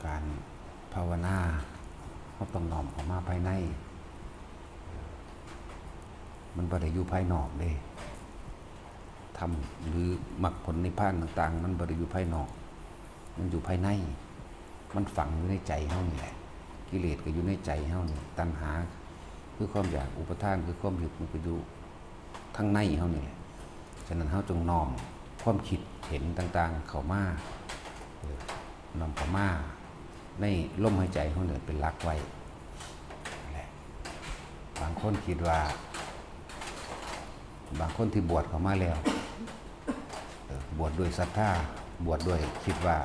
การภาวนาเขาต้องน้อมออกมาภายในมันบ่ได้อยู่ภายนอกเด้ทำหรือมรรคผลนิพพานต่างๆมันบ่ได้อยู่ภายนอกมันอยู่ภายในมันฝังอยู่ในใจเฮานี่แหละกิเลสก็อยู่ในใจเฮานี่ตัณหาคือความอยากอุปทานคือความยึดมันก็อยู่ทั้งในเฮานี่แหละฉะนั้นเฮาจงน้อมความคิดเห็นต่างๆเข้ามาน้อมเข้ามาในลมหายใจเฮาเนี่ยเป็นหลักไว้แหละบางคนคิดว่าบางคนที่บวชเข้ามาแล้วบวชด้วยศรัทธาบวชด้วยคิดว่า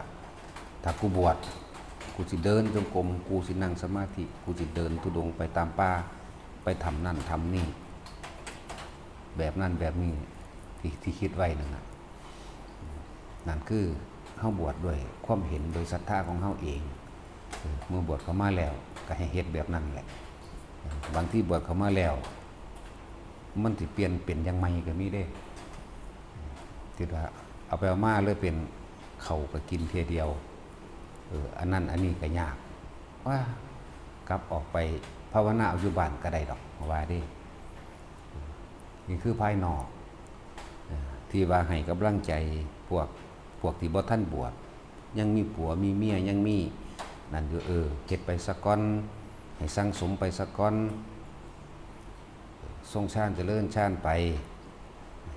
ถ้ากูบวชกูสิเดินจงกรมกูสินั่งสมาธิกูสิเดินธุดงค์ไปตามป่าไปทำนั่นทำนี่แบบนั่นแบบนี้ที่คิดไว้นั่นคือเฮาบวชด้วยความเห็นโดยศรัทธาของเฮาเองเมื่อบวชเข้ามาแล้วก็ให้เฮ็ดแบบนั้นแหละบางที่บวชเข้ามาแล้วมันสิเปลี่ยนเป็นยังไงก็มีได้คิดว่าเอาไปเอามาเลยเป็นเขาก็กินเพียเดียวอันนั้นอันนี้ก็ยากว่ากลับออกไปภาวนาอยู่บ้านก็ได้ดอกว่าดินี่คือภายนอกที่ว่าให้กำลังใจพวกที่บ่ท่านบวชยังมีผัวมีเมียยังมีนั่นอยู่เฮ็ดไปสักก้อนให้สั่งสมไปสักก้อนทรงชาติเจริญชาติไป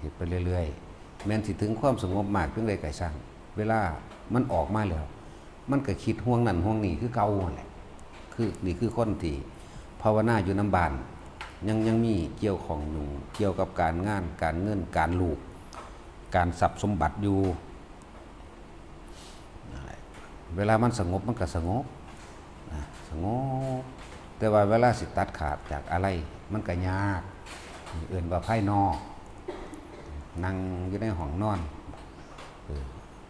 เฮ็ดไปเรื่อยๆแม้นสิถึงความสงบมากเพียงใดก็ช่างเวลามันออกมาแล้วมันก็คิดห่วงนั่นห่วงนี่คือเก่าแหละนี่คือคนที่ภาวนาอยู่น้ำบานยังมีเกี่ยวของอยู่เกี่ยวกับการงานการเงินการลูกการทรัพย์สมบัติอยู่เวลามันสงบมันก็สงบแต่ว่าเวลาสิตัดขาดจากอะไรมันก็ยากเอื่นว่าภายนอกนั่งอยู่ในห้องนอน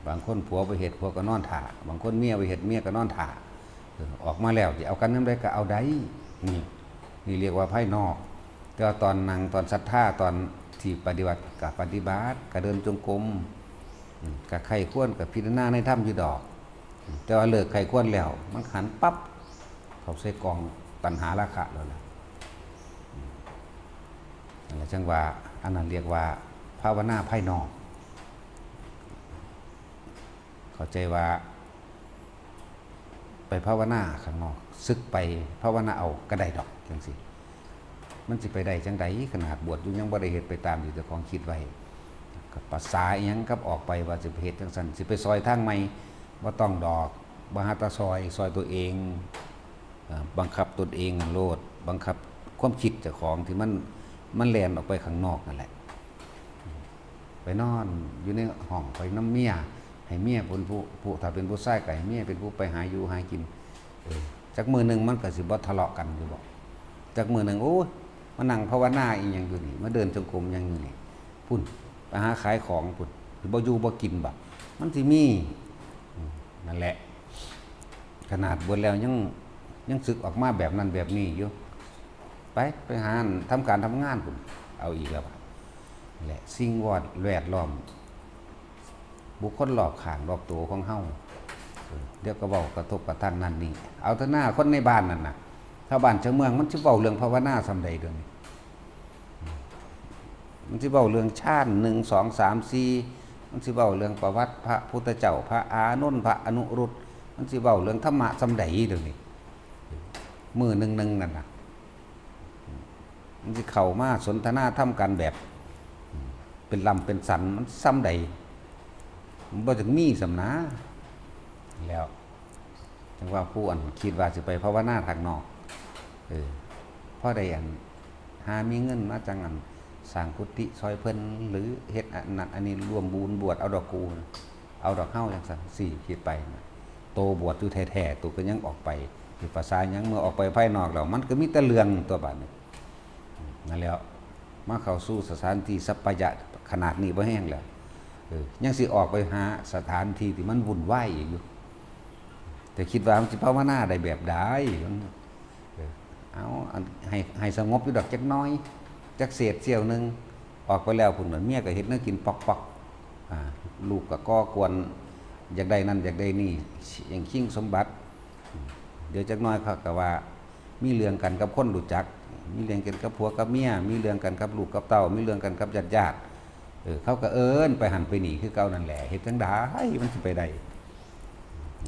บางคนผัวไปเฮ็ดผัวก็นอนถ่าบางคนเมียไปเฮ็ดเมียก็นอนถ่าออกมาแล้วจะเอากันน้ำได้ก็เอาได้นี่เรียกว่าภายนอกแต่ว่าตอนนั่งตอนศรัทธาตอนที่ปฏิบัติกับปฏิบัติกับเดินจงกรมกับไข้ข้วนกับพิจารณาในถ้ำอยู่ดอกแต่ว่าเลิกไข้ข้วนแล้วมันหันปั๊บเขาใส่กองตัณหาราคะแล้วล่ะนั่นแหละจังว่าอันนั้นเรียกว่าภาวนาภายนอกเข้าใจว่าไปภาวนาข้างนอกซึกไปภาวนาเอาก็ได้ดอกจังสิมันสิไปได้จังใดขนาดบวชอยู่ยังบ่ได้เฮ็ดไปตามที่เจ้าของคิดไว้กับภาษาอีหยังกับออกไปว่าสิไปเฮ็ดจังซั่นสิไปซอยทางใหม่บ่ต้องดอกบ่หาตาซอยตัวเองบังคับตนเองโลดบังคับความคิดเจ้าของที่มันแล่นออกไปข้างนอกนั่นแหละไปนอนอยู่ในห้องไปน้ำเมียให้เมียเป็นผู้ถ้าเป็นผู้ชายก็ให้เมียเป็นผู้ไปหาอยู่หากินจักมือนึงมันก็สิบ่ทะเลาะกันอยู่บ่จักมือนึงโอ้ยมานั่งภาวนาอีหยังอยู่นี่มาเดินจงกรมยังอยู่นี่พุ่นไปหาขายของพุ่นสิบ่อยู่บ่กินบ่มันสิมีนั่นแหละขนาดบวชแล้วยังศึกออกมาแบบนั้นแบบนี้อยู่ไปหาทำการทำงานพุ่นเอาอีกแล้วแหละสิ่งแวดล้อมบุคคลรอบข้างรอบตัวของเฮาเดี๋ยวก็เว้ากระทบกระทั่งนั่นนี่เอาแต่หน้าคนในบ้านนั่นน่ะถ้าบ้านเจ้าเมืองมันสิเว้าเรื่องภาวนาซำใดเด้อนี่มันสิเว้าเรื่องชาติ1 2 3 4มันสิเว้าเรื่องประวัติพระพุทธเจ้าพระอานนท์พระอนุรุตมันสิเว้าเรื่องธรรมะซำใดเด้อนี่มื้อนึงนั่นน่ะมันสิเข้ามาสนทนาธรรมกันแบบเป็นลำเป็นสันมันซ้ำใดมันบ่ถึงมีสำนะแล้วจังว่าผู้คิดว่าสิไปภาวนาทางนอกเพราะใดหามีเงินมาจังสร้างกุฏิซอยเพิ่นหรือเฮ็ดอันนี้รวมบุญบวชเอาดอกกูเอาดอกเฮาจังซั่น4คิดไปโตบวชอยู่แท้ๆตัวก็ยังออกไปคือภาษายังเมื่อออกไปภายนอกแล้วมันก็มีแต่เรื่องตัวบัดนี้นั่นแล้วมาเข้าสู่สถานที่สัพพยะขนาดนี้บ่แห้งแล้วยังสิออกไปหาสถานที่ที่มันวุ่นวายอีกอยู่แต่คิดว่ามันสิภาวนาได้แบบใดเอาให้สงบอยู่ดอกจักน้อยจักเศษเสี้ยวนึงออกไปแล้วพุ่นเมียก็เฮ็ดแนวกินปอกลูกก็ก่อกวนอยากได้นั่นอยากได้นี่อย่างชิงสมบัติ เดี๋ยวจักหน้อยเขาก็ว่ามีเรื่องกันกับคนรู้จักมีเรื่องกันกับผัวกับเมียมีเรื่องกันกับลูกกับเต้ามีเรื่องกันกับญาติเขาก็เอิ้นไปหันไปหนีคือเก่านั่นแหละเฮ็ดจังได๋มันสิไปได้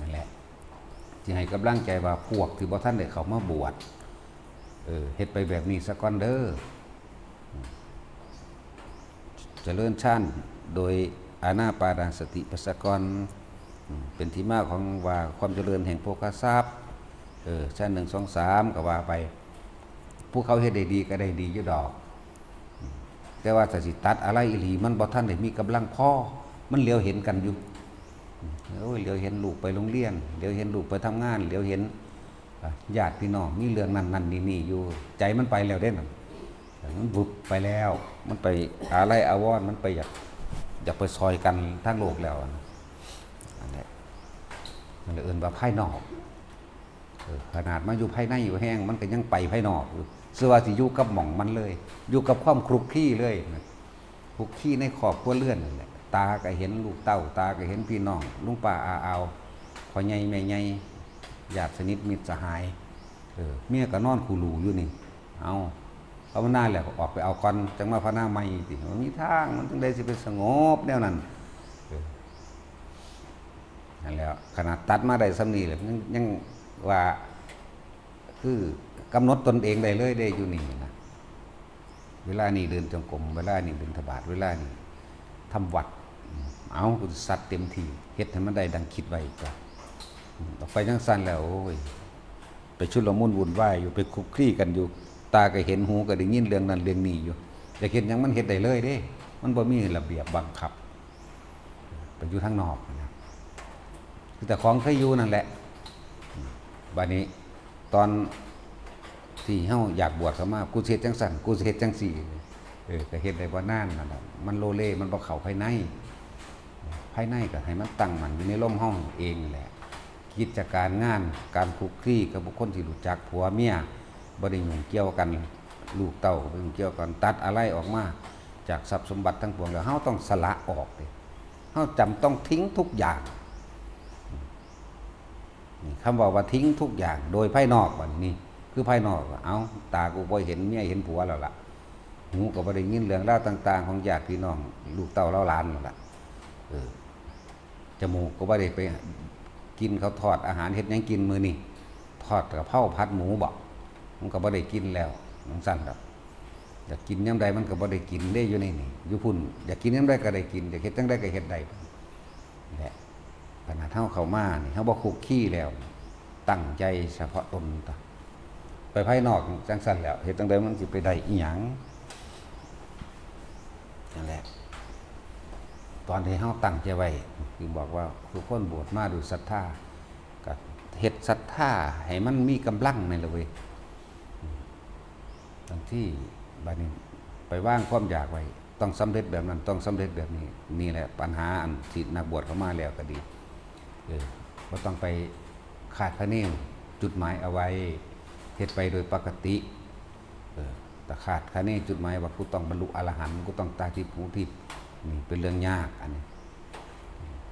นั่นแหละสิให้กำลังใจว่าพวกที่บ่ทันได้เข้ามาบวชเฮ็ดไปแบบนี้ซะก่อนเด้อเจริญฌานโดยอานาปานสติปัสสกรเป็นที่มาของว่าความเจริญแห่งโภคทรัพย์ชั้น1 2 3ก็ว่าไปผู้เขาเฮ็ดได้ดีก็ได้ดีอยู่ดอกแต่ว่าถ้าสิตัดอะไรอีหลีมันบ่ทันได้มีกำลังพอมันเหลียวเห็นกันอยู่เหลียวเห็นลูกไปโรงเรียนเหลียวเห็นลูกไปทำงานเหลียวเห็นญาติพี่น้องมีเรื่องนั้นๆนี่อยู่ใจมันไปแล้วเด้นั่นมันบุบไปแล้วมันไปอะไรอาวรมันไปอยากไปซอยกันทั้งโลกแล้วนั่นแหละมันเอิ้นว่าภายนอกขนาดมาอยู่ภายในอยู่แห้งมันก็ยังไปภายนอกอยู่เสื้อว่าสิอยู่กับหม่องมันเลยอยู่กับความคลุกคลีเลยคลุกคลีในครอบครัวเรือนนั่นแหละตาก็เห็นลูกเต้าตาก็เห็นพี่น้องลุงป้าอาอาวพ่อใหญ่แม่ใหญ่ญาติสนิทมิตรสหายเมียก็นอนคูหลูอยู่นี่เอามันน่าแหละออกไปเอาก่อนจังมาพระหน้าใหม่สิมันมีทางมันจังได๋สิเป็นสงบแนวนั้นนั่นแหละขนาดตัดมาได้ซ้ำนี้แหละยังว่าคือกำหนดตนเองได้เลยได้อยู่นี่นะเวลานี้เดินจงกรมเวลานี้บิณฑบาตเวลานี้ทำวัดเอากูสัตว์เต็มที่เฮ็ดให้มันได้ดังคิดไว้จ้ะต่อไปจังสั้นแล้วโอ้ยไปชุลมุนวุ่นวายอยู่ไปคุกคลีกันอยู่ตาก็เห็นหูก็ได้ยินเรื่องนั้นเรื่องนี้อยู่แต่เฮ็ดหยังมันเฮ็ดได้เลยเด้มันบ่มีระเบียบบังคับไปอยู่ทางนอกนะคือแต่ของเคยอยู่นั่นแหละบัดนี้ตอนที่เฮาอยากบวชเข้ามากูสิเฮ็ดจังซั่นกูสิเฮ็ดจังซี่ก็เฮ็ดได้บ่นานนั่นแหละมันโลเลมันบ่เข้าภายในก็ให้มันตั้งมั่นอยู่ในร่มเฮาเองแหละกิจการงานการคลุกคลีกับบุคคลที่รู้จักผัวเมียบ่ได้ยุ่งเกี่ยวกันลูกเต้าบ่ยุ่งเกี่ยวกันตัดอะไรออกมาจากทรัพย์สมบัติทั้งปวงแล้วเฮาต้องสละออกเด้เฮาจำต้องทิ้งทุกอย่างนี่คำว่าทิ้งทุกอย่างโดยภายนอกบัดนี้คือภายนอกตากูบ่เห็นเมียเห็นผัวแล้วล่ะหูก็บ่ได้ยินเรื่องราวต่างๆของญาติพี่น้องลูกเต้าเล่าหลานนั่นล่ะจมูกก็บ่ได้ไปกินเขาทอดอาหารเฮ็ดหยังกินมื้อนี้ทอดกะเพราผัดหมูบ่มันก็บ่ได้กินแล้วจังซั่นดอกอยากกินยามใดมันก็บ่ได้กินได้อยู่ในนี่อยู่พุ่นอยากกินยามใดก็ได้กินอยากเฮ็ดจังใดก็เฮ็ดได้นี่แหละขนาดเฮาเข้ามานี่เฮาบ่คุกคีแล้วตั้งใจเฉพาะตนต่อไปภายนอกจังซั่นแล้วเฮ็ดจังใดมันสิไปได้อีหยังนั่นแหละตอนที่เฮาตั้งใจไว้คือบอกว่าทุกคนบวชมาด้วยศรัทธาก็เฮ็ดศรัทธาให้มันมีกำลังนั่นแหละเว้ยบางที่บัดนี้ไปวางความอยากไว้ต้องสำเร็จแบบนั้นต้องสำเร็จแบบนี้นี่แหละปัญหาอันที่นักบวชเข้ามาแล้วก็ดีบ่ต้องไปคาดคะเนจุดหมายเอาไว้เฮ็ดไปโดยปกติแต่คาดคะเนจุดหมายว่ากูต้องบรรลุอรหันต์กูต้องตายที่ภูทิพย์นี่เป็นเรื่องยากอันนี้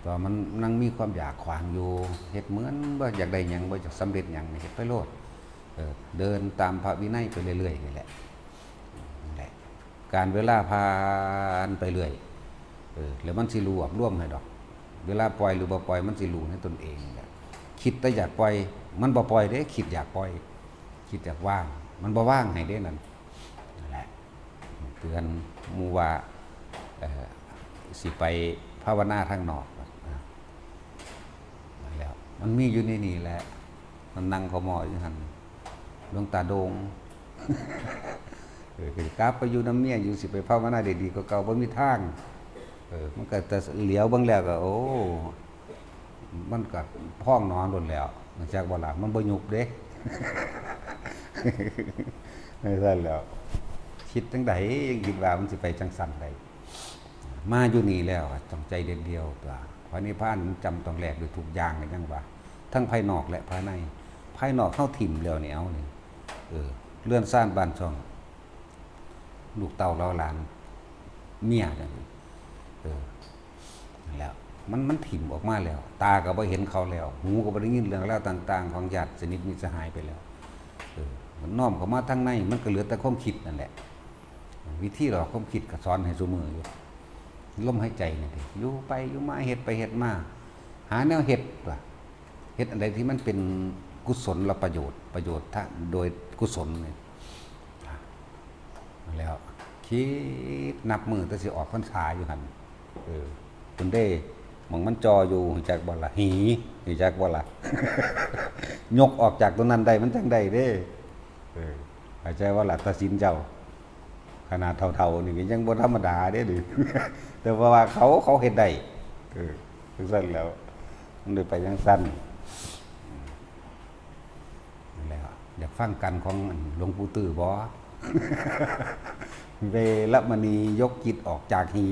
ตอนมันนั่งมีความอยากขวางอยู่เฮ็ดเหมือนว่าอยากได้หยังบ่อยากสำเร็จหยังเฮ็ดไปโลดเดินตามพระวินัยไปเรื่อยๆนี่แหละการเวลาผ่านไปเรื่อยแล้วมันสิรู้ร่วมให้ดอกเวลาปล่อยหรือบ่ปล่อยมันสิรู้ในตนเองคิดแต่อยากปล่อยมันบ่ปล่อยเด้คิดอยากปล่อยคิดอยากว่างมันบ่ว่างให้เด้นั่นแหละเตือนหมู่ว่าสิไปภาวนาทางนอกนั่นแล้วมันมีอยู่ในนี่แหละมันนั่งขมออยู่หั่นหลวงตาโดงกลับไปอยู่น้ำเมียอยู่สิไปภาวนาดีๆก็เก่าบ่มีทางมันก็แต่เหลียวเบิ่งแล้วก็โอ้มันก็พ้องนอนโดนแล้วมันจากบ่ล่ะมันบ่ยุบเด้ ไม่ซั่นแล้วคิดจังไดยังคิดว่ามันสิไปจังซั่นได้มาอยู่นี่แล้วต้องใจเด็ดเดียวตัวพระนิพพานจำต้องแลกด้วยทุกอย่างเลยจังว่าทั้งภายนอกและภายในภายนอกเข้าถิ่มแล้วเนี่ยเอานี่เลื่อนซ่านบ้านช่องลูกเต่าเราหลานเมียจังนั่นแล้ว มันถิ่มออกมาแล้วตาก็บ่เห็นเขาแล้วหูก็บ่ได้ยินเรื่องราวต่างๆของญาติสนิทมิตรสหายไปแล้วมันน้อมเข้ามาทางในมันก็เหลือแต่ความคิดนั่นแหละวิธีหลอกความคิดก็สอนให้ซุมืออยู่ลมหายใจนี่ดิอยู่ไปอยู่มาเฮ็ดไปเฮ็ดมาหาแนวเฮ็ดว่ะเฮ็ดอะไรที่มันเป็นกุศลและประโยชน์ถ้าโดยกุศลนี่แล้วคิดนับมือแต่สิออกพรรษาอยู่หั่นจนได้มองมันจออยู่จากบ่ล่ะหีจากบ่ล่ะ ยกออกจากตรงนั้นได้มันจังได้เด้เข้าใจว่าล่ะตัดสินเจ้าขนาดเท่าๆนี่ก็ยังบ่ธรรมดาเด้ดิ แต่ว่าเขาเฮ็ดได้จังซั่นแล้วมันเลยไปจังซั่นแล้วอยากฟังกันของหลวงปู่ตื้อบ่ เวรมณียกจิตออกจากหี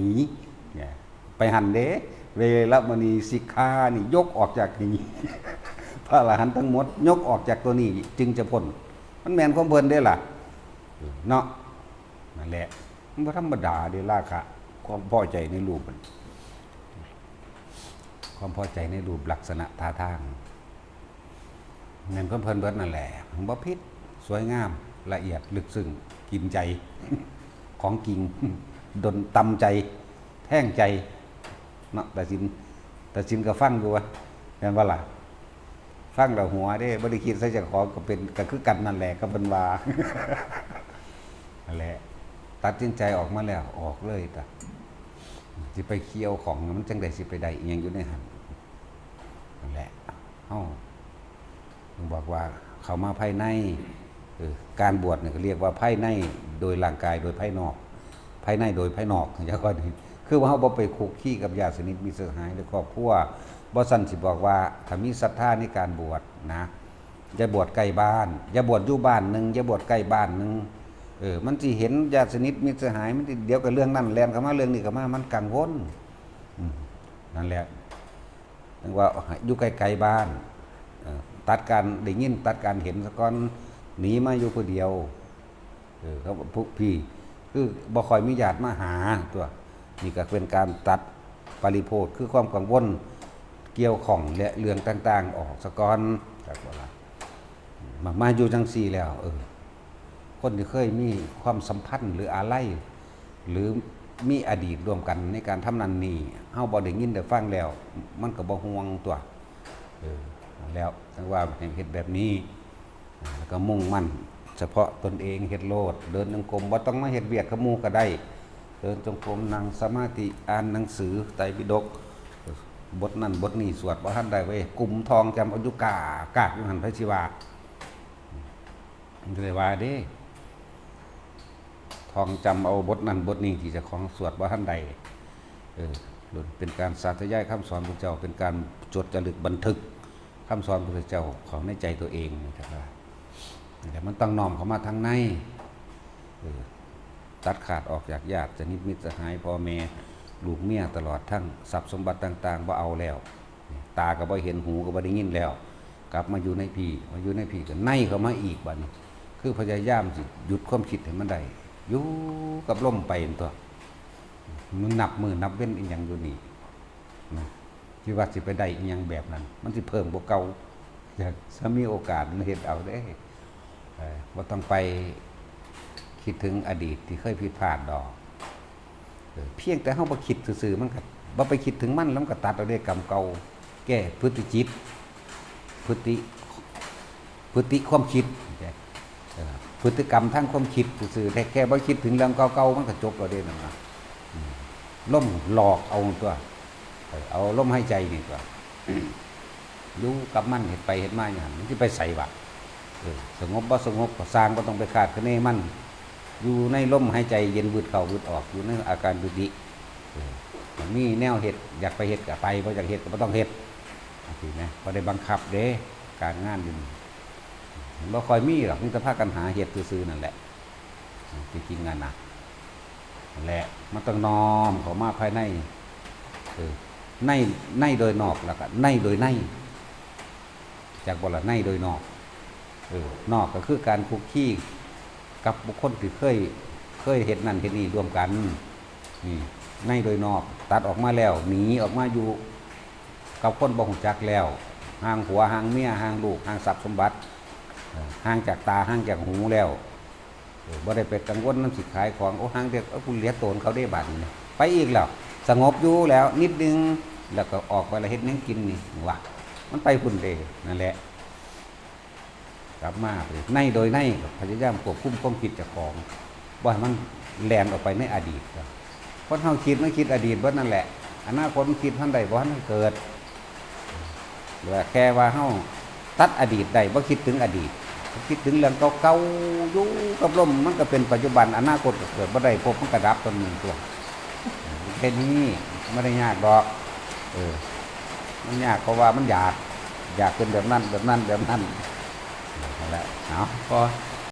เนี่ยไปหันเด้เวรมณีสิกขานี่ยกออกจากหี พระอรหันต์ทั้งหมดยกออกจากตัวนี้จึงจะพ้นมันแม่นความเพิ่นได้ล่ะเนาะนั่นแหละมันบ่ธรรมดาเด้ราคะความพอใจในรูปมันความพอใจในรูปลักษณะท่าทางแม่นความเพิ่นเบิดนั่นแหละมันบ่ผิดสวยงามละเอียดลึกซึ้งกินใจ ของจริงดนตำใจแท่งใจเนาะแต่สินก็ฟังดูว่าแม่นว่าล่ะฟังแล้วหัวเด้บ่ได้คิดใส่เจ้าของก็เป็นก็คือกันนั่นแหละก็เป็นว่า นั่นแหละตัดสินใจออกมาแล้วออกเลยตะสิไปเคี่ยวของมันจังได๋สิไปได้อีหยังอยู่ในหันนั่นแหละเฮาบอกว่าเข้ามาภายในการบวชเนี่ยก็เรียกว่าภายในโดยร่างกายโดยภายนอกภายในโดยภายนอกอย่างก่อนคือว่าเฮาบ่ไปคุกคีกับญาติสนิทมิตรสหายหรือครอบครัวบ่ซั่นสิบอกว่าถ้ามีศรัทธาในการบวชนะอย่าบวชใกล้บ้านอย่าบวชอยู่บ้านนึงอย่าบวชใกล้บ้านนึงมันสิเห็นญาติสนิทมิตรสหายมันเดี๋ยวก็เรื่องนั้นแล่นเข้ามาเรื่องนี้เข้ามามันกังวลนั่นแหละถึงว่าอยู่ไกลๆบ้านตัดการได้ยินตัดการเห็นซะก่อนหนีมาอยู่ผู้เดียวเขาพวกพี่คือบ่ค่อยมีญาติมาหาตัวนี่ก็เป็นการตัดปริโภทคือความกังวลเกี่ยวของและเรื่องต่างๆออกซะก่อนจากเวลามาอยู่จังซี่แล้วคนที่เคยมีความสัมพันธ์หรืออะไรหรือมีอดีตร่วมกันในการทำนั้นนี่เฮาบ่ได้ยินได้ฟังแล้วมันก็บ่ห่วงตัวแล้วถึงว่าเฮ็ดแบบนี้แล้วก็มุ่งมั่นเฉพาะตนเองเฮ็ดโลดเดินจงกรมบ่ต้องมาเฮ็ดเวียกกับหมู่ก็ได้เดินจงกรมนั่งสมาธิอ่านหนังสือไตรปิฎกบทนั้นบทนี้สวดบ่ทันได้เว้ยกลุ่มทองจำอายุกากอยู่หั่นพระศิวามันเลยว่าเด้ทองจำเอาบทนั้นบทนี้ที่เจ้าของสวดบ่ทันใดเป็นการสาธยายคำสอนพระเจ้าเป็นการจดจารึกบันทึกคำสอนพระเจ้าของในใจตัวเองนะครับว่าแต่มันต้องน้อมเข้ามาทางในตัดขาดออกจากญาติสนิทมิตรสหายพ่อแม่ลูกเมียตลอดทั้งทรัพย์สมบัติต่างๆบ่เอาแล้วตาก็บ่เห็นหูก็บ่ได้ยินแล้วกลับมาอยู่ในพี่ก็ในเข้ามาอีกบัดนี้คือพยายามสิหยุดความคิดให้มันได้อยู่กับลมไปตัวมันนับมือนับเว้นอีหยังอยู่นี่นะที่ว่าสิไปได้อีหยังแบบนั้นมันสิเพิ่มบ่เก่าอยากถ้ามีโอกาสเฮ็ดเอาเด้บ่ต้องไปคิดถึงอดีตที่เคยผิดพลาดดอกเพียงแต่เฮาบ่คิดซื่อๆมันก็บ่ไปคิดถึงมันแล้วมันก็ตัดเอาได้กรรมเก่าแก้พฤติจิตพฤติความคิดพฤติกรรมทางความคิดซื่อๆแต่แค่บ่คิดถึงเรื่องเก่าๆมันก็จบแล้วเด้นั่นน่ะล่มหลอกเอาตัวเอาลมหายใจนี่ตัวอยู่กับมันเฮ็ดไปเฮ็ดมาอย่างนั้นมันสิไปไสวะสงบบ่สงบก็สร้างบ่ต้องไปคาดคะเนมันอยู่ในลมหายใจเย็นวืดเข้าวืดออกอยู่ในอาการดุดิมีแนวเฮ็ดอยากไปเฮ็ดก็ไปบ่อยากเฮ็ดก็บ่ต้องเฮ็ดจังซี่นะบ่ได้บังคับเด้การงานอยู่บ่ค่อยมีหรอกมีแต่พากันหาเฮ็ดซื่อๆนั่นแหละจริงๆงานน่ะนั่นแหละมันต้องน้อมเข้ามาภายในในโดยนอกแล้วก็ในโดยในจากบ่ล่ะในโดยนอกนอกก็คือการคุกคีกับบุคคลที่เคยเฮ็ดนั่นเฮ็ดนี่ร่วมกันนี่ในโดยนอกตัดออกมาแล้วหนีออกมาอยู่ กับคนบ่ฮู้จักแล้วห่างผัวห่างเมียห่างลูกห่างทรัพย์สมบัติห่างจากตาห่างจากหูแล้วบ่ได้ไปกังวลนำสิขายของโอ้ห่างเด็กกูเหลียโตนเขาได้บัดนี้ไปอีกแล้วสงบอยู่แล้วนิดนึงแล้วก็ออกไปแล้วเฮ็ดหยังกินนี่ว่ามันไปพุ่นเด้นั่นแหละกลับมาในโดยในพยายามควบคุมความคิดเจ้าของบ่ให้มันแล่นออกไปในอดีตครับคนเฮาคิดมันคิดอดีตเบิดนั่นแหละอนาคตมันคิดทันใดบ่ทันเกิดหรือแค่ว่าเฮาตัดอดีตได้บ่คิดถึงอดีตคิดถึงเรื่องเก่าๆอยู่กับลมมันก็เป็นปัจจุบันอนาคตก็เกิดบ่ได้พบมันก็ดับตนหนึ่งตัวแค่นี้ไม่ได้ยากดอกมันยากเพราะว่ามันอยากเป็นแบบนั้นนั่นแหละเอาพอ